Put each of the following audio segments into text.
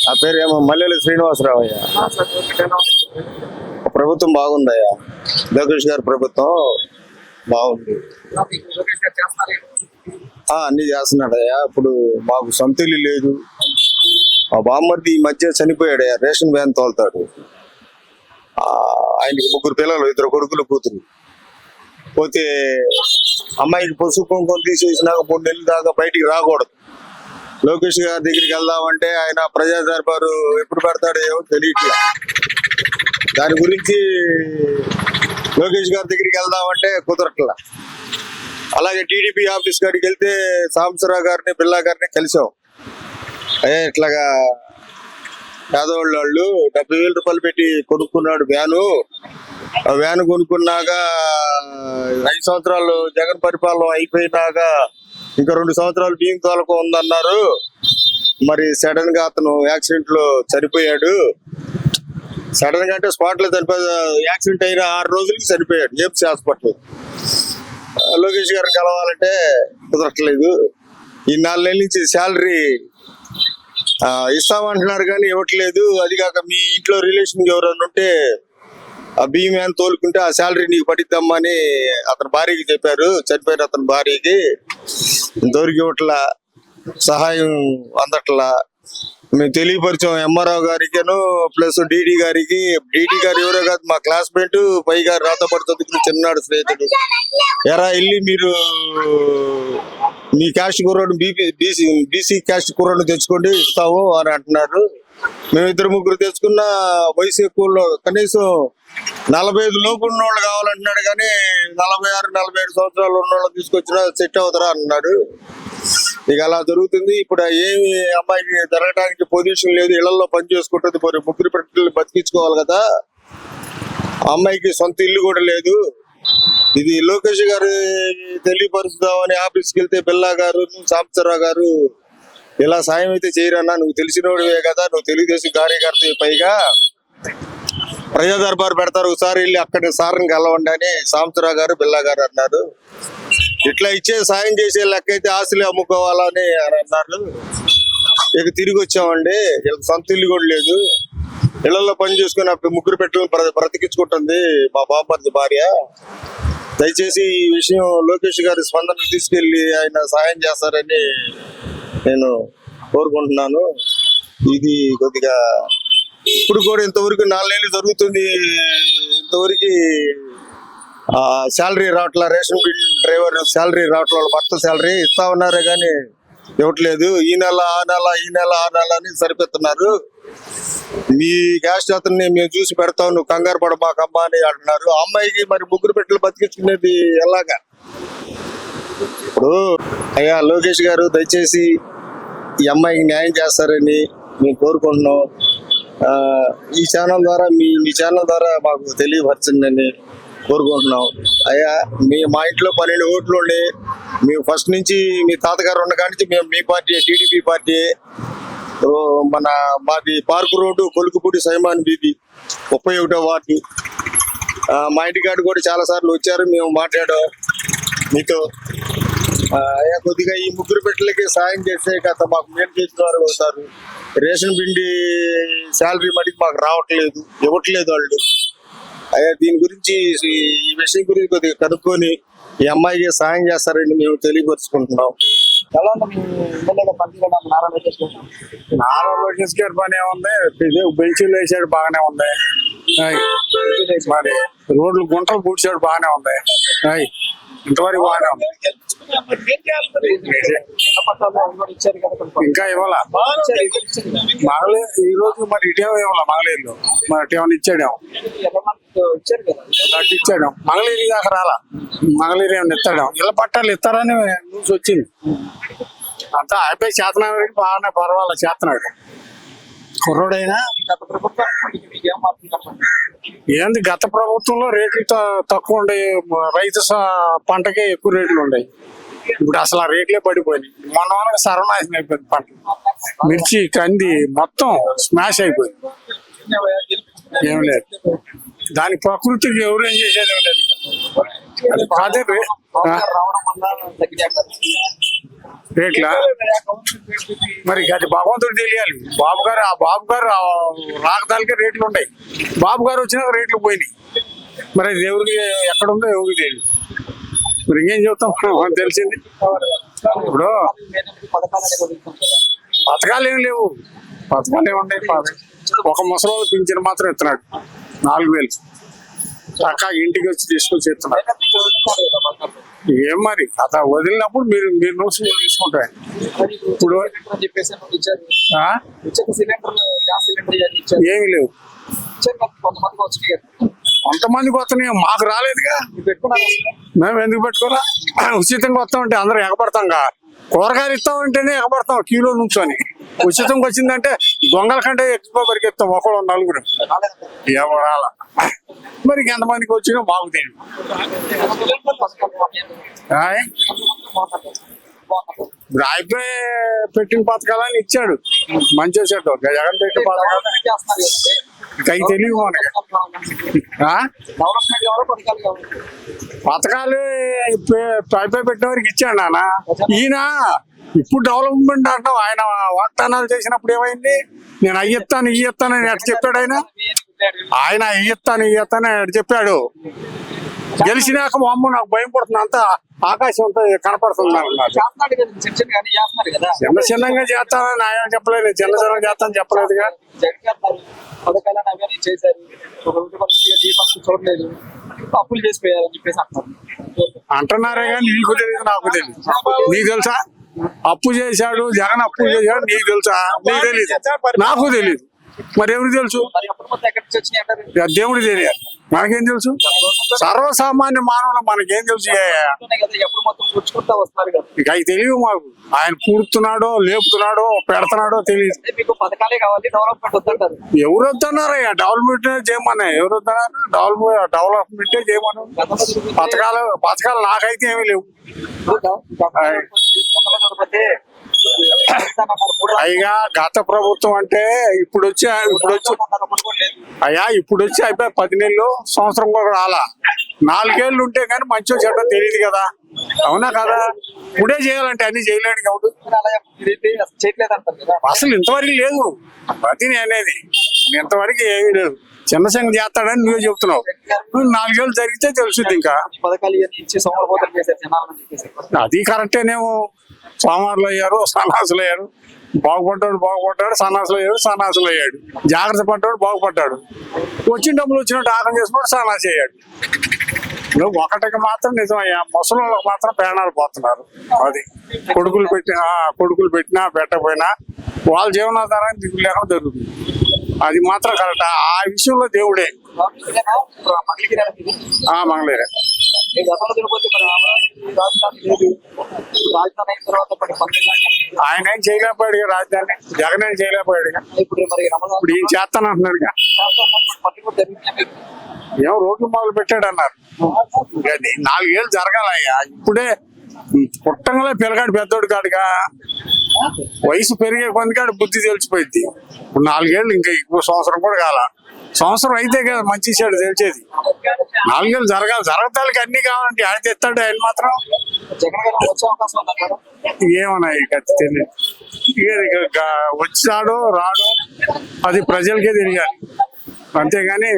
ఆ పేరు ఏమో మల్లెల శ్రీనివాసరావు అయ్యా. ప్రభుత్వం బాగుందయ్యా, లోకేష్ గారి ప్రభుత్వం బాగుంది. అన్ని చేస్తున్నాడయ్యా. ఇప్పుడు మాకు సొంత ఇల్లు లేదు. మా బామ్మర్ది ఈ మధ్య చనిపోయాడయ్యా, రేషన్ వ్యాన్ తోలుతాడు. ఆయనకి 3 పిల్లలు, 2 కొడుకులు, కూతురు. పోతే అమ్మాయికి పసుపు కుంకుమ తీసేసినాక 3 నెలల దాకా బయటికి రాకూడదు. లోకేష్ గారి దగ్గరికి వెళ్దామంటే ఆయన ప్రజా దర్బారు ఎప్పుడు పెడతాడో ఏమో తెలియట్లే. దాని గురించి లోకేష్ గారి దగ్గరికి వెళ్దామంటే కుదరట్లా. అలాగే టీడీపీ ఆఫీస్ కాడికి వెళ్తే సాంబశివరావు గారిని, బిర్లా గారిని కలిసాం. ఇట్లాగా పేదవాళ్ళు 70,000 రూపాయలు పెట్టి కొనుక్కున్నాడు వ్యాను. ఆ వ్యాన్ కొనుక్కున్నాక 5 సంవత్సరాలు జగన్ పరిపాలన అయిపోయినాక ఇంకా 2 సంవత్సరాలు బియ్యం తోలకు ఉందన్నారు. మరి సడన్ గా అతను యాక్సిడెంట్ లో చనిపోయాడు. సడన్ గా అంటే స్పాట్ లో చనిపోయాడు. యాక్సిడెంట్ అయిన 6 రోజులకి చనిపోయాడు ఏపీ హాస్పిటల్. లోకేష్ గారిని కలవాలంటే కుదరట్లేదు. ఈ 4 నెలల నుంచి శాలరీ ఇస్తామంటున్నారు కానీ ఇవ్వట్లేదు. అది కాక మీ ఇంట్లో రిలేషన్ ఎవరైనా ఉంటే ఆ బియ్యం ఏమైనా తోలుకుంటే ఆ శాలరీ నీకు పడిద్దామని అతని భార్యకి చెప్పారు. చనిపోయిన అతని భార్యకి ఇంతవరకు ఇవ్వట్లా, సహాయం అందట్లా. మేము తెలియపరిచాం ఎంఆర్ఓ గారికిను ప్లస్ డీడీ గారికి. డీడీ గారు ఎవరో కాదు, మా క్లాస్మేట్, పైగా రాతపడి చదువుకుని చిన్నాడు స్నేహితుడు. ఎరా వెళ్ళి మీరు మీ క్యాస్ట్ కుర్రోడు బీసీ క్యాస్ట్ కుర్రోడు తెచ్చుకోండి ఇస్తాము అని అంటున్నారు. మేము 2-3 తెచ్చుకున్న వయసు ఎక్కువ, కనీసం 45 లోపు ఉన్నోళ్ళు కావాలంటున్నాడు. కానీ 46-47 సంవత్సరాలు ఉన్నోళ్ళు తీసుకొచ్చినా సెట్ అవుతారా అన్నాడు. ఇక అలా జరుగుతుంది. ఇప్పుడు ఏమి అమ్మాయికి జరగడానికి పొజిషన్ లేదు, ఇళ్లలో పని చేసుకుంటుంది. మరి 3 పిల్లలు బతికించుకోవాలి కదా. అమ్మాయికి సొంత ఇల్లు కూడా లేదు. ఇది లోకేష్ గారు తెలియపరుస్తామని ఆఫీస్కి వెళ్తే బిర్లా గారు, సాంబశివరావు గారు ఇలా సాయం అయితే చేయరన్నా, నువ్వు తెలిసినోడివే కదా, నువ్వు తెలుగుదేశం కార్యకర్త, పైగా ప్రజా దర్బారు పెడతారు, ఒకసారి వెళ్ళి అక్కడ సార్ని కలవండి అని సాంబశివరావు గారు, బిర్లా గారు అన్నారు. ఇట్లా ఇచ్చే సాయం చేసే లెక్క అయితే ఆస్తులు అమ్ముకోవాలని అన్నారు. ఇక తిరిగి వచ్చామండి. వీళ్ళకి సొంత ఇల్లు కూడా లేదు. ఇళ్లలో పని చేసుకుని 3 పిల్లలు బ్రతికించుకుంటుంది మా బామ్మర్ది భార్య. దయచేసి ఈ విషయం లోకేష్ గారి స్పందనకు తీసుకెళ్లి ఆయన సాయం చేస్తారని నేను కోరుకుంటున్నాను. ఇది కొద్దిగా ఇప్పుడు కూడా ఇంతవరకు 4 నెలలు జరుగుతుంది, ఇంతవరకు శాలరీ రావట్లా. రేషన్ బిల్ డ్రైవర్ శాలరీ రావట్ల, వాళ్ళ భర్త శాలరీ ఇస్తా ఉన్నారే కానీ ఇవ్వట్లేదు. ఈ నెల ఆ నెల, ఈ నెల ఆ నెల అని సరిపెడుతున్నారు. మీ క్యాస్ట్ అతన్ని మేము చూసి పెడతాం, నువ్వు కంగారు పడమాకమ్మా అని అంటున్నారు. ఆ అమ్మాయికి మరి 3 పిల్లలు బతికించుకునేది ఎలాగా? ఇప్పుడు అయ్యా లోకేష్ గారు దయచేసి ఈ అమ్మాయికి న్యాయం చేస్తారని మేము కోరుకుంటున్నాం. ఈ ఛానల్ ద్వారా మీ ఛానల్ ద్వారా మాకు తెలియపరచండి కోరుకుంటున్నాం. అయ్యా మా ఇంట్లో 12 ఓట్లు ఉండే, మేము ఫస్ట్ నుంచి మీ తాతగారు ఉన్న కాడి నుంచి మేము మీ పార్టీ టీడీపీ పార్టీ. మాది park road, Kolukupudi, Simon Bibi, 31వ వార్డు. మా ఇంటికాడు కూడా చాలా సార్లు వచ్చారు, మేము మాట్లాడాం మీతో. అయ్యా కొద్దిగా ఈ 3 పిల్లలకి సాయం చేస్తే కదా మాకు మేలు చేసిన వారు అవుతారు. రేషన్ బిండి శాలరీ మటుకు మాకు రావట్లేదు, ఇవ్వట్లేదు వాళ్ళు. అయ్యా దీని గురించి, ఈ విషయం గురించి కొద్దిగా కనుక్కొని ఈ అమ్మాయికి సాయం చేస్తారని మేము తెలియపరుచుకుంటున్నాం. నారా లోకేష్ గారి పని ఏముంది, బెంచీలు వేసాడు బాగానే ఉంది, మరి రోడ్లు గుంటలు పూడ్చాడు బాగానే ఉంది, ఇంతవరకు బాగానే ఉంది. ఇంకా ఇవ్వాలా మగలేదు ఈ రోజు, మరి ఇటేమో ఇవ్వాలా మగలేదు, మరి ఇటేమన్నా ఇచ్చాడేమో, ఇచ్చాడు. మగలేరు దాకా రాలా, మగలేరు ఏమన్నా ఇస్తాడు, ఇళ్ళ పట్టాలు ఇస్తారని న్యూస్ వచ్చింది. అంతా అయిపోయి చేతనాడు, బాగానే పర్వాలేదు చేతనాడు కుర్రోడైనా. ఏంది గత ప్రభుత్వంలో రేట్లు తక్కువ ఉండే, రైతు పంటకే ఎక్కువ రేట్లు ఉన్నాయి. ఇప్పుడు అసలు ఆ రేట్లే పడిపోయినాయి. మొన్న సర్వనాశనం అయిపోయింది పంట, మిర్చి, కంది మొత్తం స్మాష్ అయిపోయింది. ఏం లేదు, దాని ప్రకృతికి ఎవరేం చేసేది ఏం లేదు. అదే రేట్లా మరి అది భగవంతుడు తెలియాలి. బాబు గారు రాకదానికే రేట్లు ఉన్నాయి, బాబు గారు వచ్చినాక రేట్లు పోయినాయి. మరి అది ఎవరికి ఎక్కడ ఉందో ఎవరికి తెలియదు. మరి ఇంకేం చెప్తాం, మనకు తెలిసింది. ఇప్పుడు పథకాలు ఏం లేవు, పథకాలు ఏముంటాయి? ఒక ముసలి పింఛన్ మాత్రం ఇస్తున్నాడు 4,000 అక్క ఇంటికి వచ్చి తీసుకొచ్చి ఇస్తున్నాడు. ఏం మరి కథ వదిలినప్పుడు మీరు మీరు నోట్స్ తీసుకుంటారు. ఇప్పుడు ఏమి లేవు, కొంతమందికి వస్తున్నాయి, మాకు రాలేదుగా. మేము ఎందుకు పెట్టుకోరా? ఉచితంగా వస్తామంటే అందరూ ఎగబడతాంగా. కూరగాయలు ఇస్తామంటేనే ఎగబడతాం క్యూలో నుంచొని. ఉచితంగా వచ్చిందంటే దొంగల కంటే ఎక్కువ పరిగెత్తాం, ఒకళ్ళు నలుగురు ఎవరాల. మరి ఎంతమందికి వచ్చినా మాకు తెలియదు. రాయిపోయి పెట్టిన పథకాలని ఇచ్చాడు, మంచి వచ్చాడు. జగన్ పెట్టిన పథకాలు అవి తెలియదు మనకి. పథకాలు పైపై పెట్టిన వారికి ఇచ్చాడు నాన్న. ఈయన ఇప్పుడు డెవలప్మెంట్ అంటాం, ఆయన వాగ్దానాలు చేసినప్పుడు ఏమైంది? నేను అయ్యెత్తాను ఇయ్యెత్తానని ఎట్లా చెప్పాడు ఆయన? ఆయన ఇయ్యెత్తాను ఇయ్యెత్తాను ఎట్లా చెప్పాడు? గెలిచినాక అమ్మ నాకు భయం పడుతుంది, అంతా ఆకాశం అంతా కనపడుతుంది అన్నారు. చిన్న చిన్నగా చేస్తానని ఆయన చెప్పలేదు, చిన్న చిన్నగా చేస్తానని చెప్పలేదుగా. అప్పులు చేసిపోయారని చెప్పేసి అంటున్నారే కానీ నీకు తెలియదు, నాకు తెలియదు. నీకు తెలుసా? అప్పు చేశాడు జగన్, అప్పు చేశాడు, నీకు తెలుసా? నీకు తెలియదు, నాకు తెలియదు. మరి ఎవరికి తెలుసు? దేవుడికి తెలియాలి, మనకేం తెలుసు? సర్వసామాన్య మానవులు మనకేం తెలుసు? ఇక అవి తెలియదు మాకు. ఆయన పూడుతున్నాడో లేపుతున్నాడో పెడుతున్నాడో తెలియదు. ఎవరు వద్దన్నారయ్యా? డెవలప్మెంట్ చేయమన్నా ఎవరు వద్దన్నారు? డెవలప్మెంటే చేయమను. పథకాలు నాకైతే ఏమీ లేవు. అయ్యా గత ప్రభుత్వం అంటే ఇప్పుడు వచ్చి అయిపోయి 10 నెలలు సంవత్సరం కూడా రాలా. 4 ఏళ్ళు ఉంటే కానీ మంచిగా చెడ్డ తెలియదు కదా, అవునా కదా? ఇప్పుడే చేయాలంటే అన్ని చేయలేడు కాబట్టి అసలు ఇంతవరకు లేదు. అది అనేది ఇంతవరకు ఏమీ లేదు. చిన్న సంగతి చేస్తాడని నువ్వే చెప్తున్నావు. 4 ఏళ్ళు జరిగితే తెలుసుద్ది. ఇంకా అది కరెక్టేనేమో. సోమవారులు అయ్యారు, సన్నాసులు అయ్యారు. బాగుపడ్డాడు, సన్నాసులు అయ్యాడు, సన్నాసులు అయ్యాడు. జాగ్రత్త పడ్డాడు, బాగుపడ్డాడు. వచ్చిన డబ్బులు వచ్చినట్టు ఆగం చేసుకుంటూ సన్నాసి అయ్యాడు. ఒకటికి మాత్రం నిజమయ్యా, ముసలి వాళ్ళకి మాత్రం ప్రాణాలు పోతున్నారు. అది కొడుకులు పెట్టినా పెట్టకపోయినా వాళ్ళ జీవనాధారాన్ని దిగులు లేకుండా జరుగుతుంది. అది మాత్రం కరెక్ట్. ఆ విషయంలో దేవుడే. మంగళగిరే ఆయన ఏం చేయలేకపోయాడు, రాజధాని జగన్ ఏం చేయలేకపోయాడు. ఇప్పుడు ఈయన చేస్తానంటున్నాడు. ఏమో రోడ్లు మొదలు పెట్టాడు అన్నారు. 4 ఏళ్ళు జరగాలయ్యా. ఇప్పుడే పుట్టంగా పిల్లగాడు పెద్దోడు కాడుగా, వయసు పెరిగే కొందికాడు బుద్ధి తెలిసిపోయింది. ఇప్పుడు 4 ఏళ్ళు ఇంకా ఎక్కువ సంవత్సరం కూడా కాల. సంవత్సరం అయితే కదా మంచి చెడు తెలిసేది. 4 ఏళ్ళు జరగతాలకి అన్ని కావాలంటే ఆయన తెస్తాడు. ఆయన మాత్రం ఏమన్నాయి తెలియదు. వచ్చాడో రాడో అది ప్రజలకే తెలియాలి, అంతేగాని.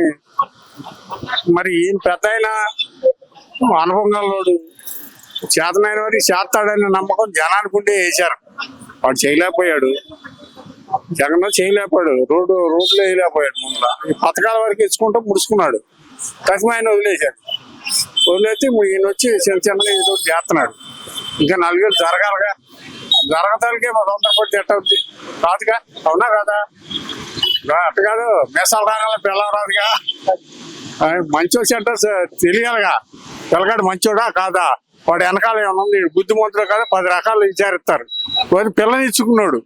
మరి ఈయన పెద్ద అయినా అనుభవం గలవాడు, చేతనైన వారికి చేస్తాడని నమ్మకం జనానికి ఉండే వేశారు. వాడు చేయలేకపోయాడు, జగన్ చేయలేకపోయాడు, రోడ్లో వేయలేకపోయాడు. ముందుగా ఈ పథకాల వరకు ఇచ్చుకుంటూ ముడుచుకున్నాడు. ఆయన వదిలేశాడు. వదిలేస్తే ఈయన వచ్చి చిన్న ఏదో చేస్తున్నాడు. ఇంకా 4 ఏళ్ళు జరగాలిగా. జరగదానికే మా తొందరపడి తిట్టవుద్ది కాదుగా, అవునా కదా? అట్టు కాదు, మీసాలు రాగానే పిల్లలు రాదుగా. మంచో చెడ్డ తెలియాలిగా. పిల్లగాడు మంచోడా కాదా, వాడు వెనకాల ఏమన్నా ఉంది, బుద్ధిమంతుడు కాదు, 10 రకాలు విచారిస్తారు. వాడు పిల్లని ఇచ్చుకున్నాడు.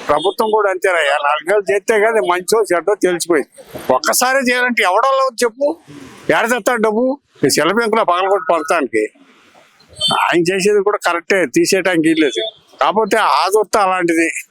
ప్రభుత్వం కూడా అంతేనయ్యా. 4 ఏళ్ళు చేస్తే కదా మంచో చెడ్డో తెలిసిపోయింది. ఒక్కసారి చేయాలంటే ఎవడో చెప్పు, ఏడ తెస్తాడు డబ్బు? సెల బ్యాంకులో పగలగొట్టి పంపడానికి. ఆయన చేసేది కూడా కరెక్టే, తీసేయటానికి లేదు. కాకపోతే ఆదుర్త అలాంటిది.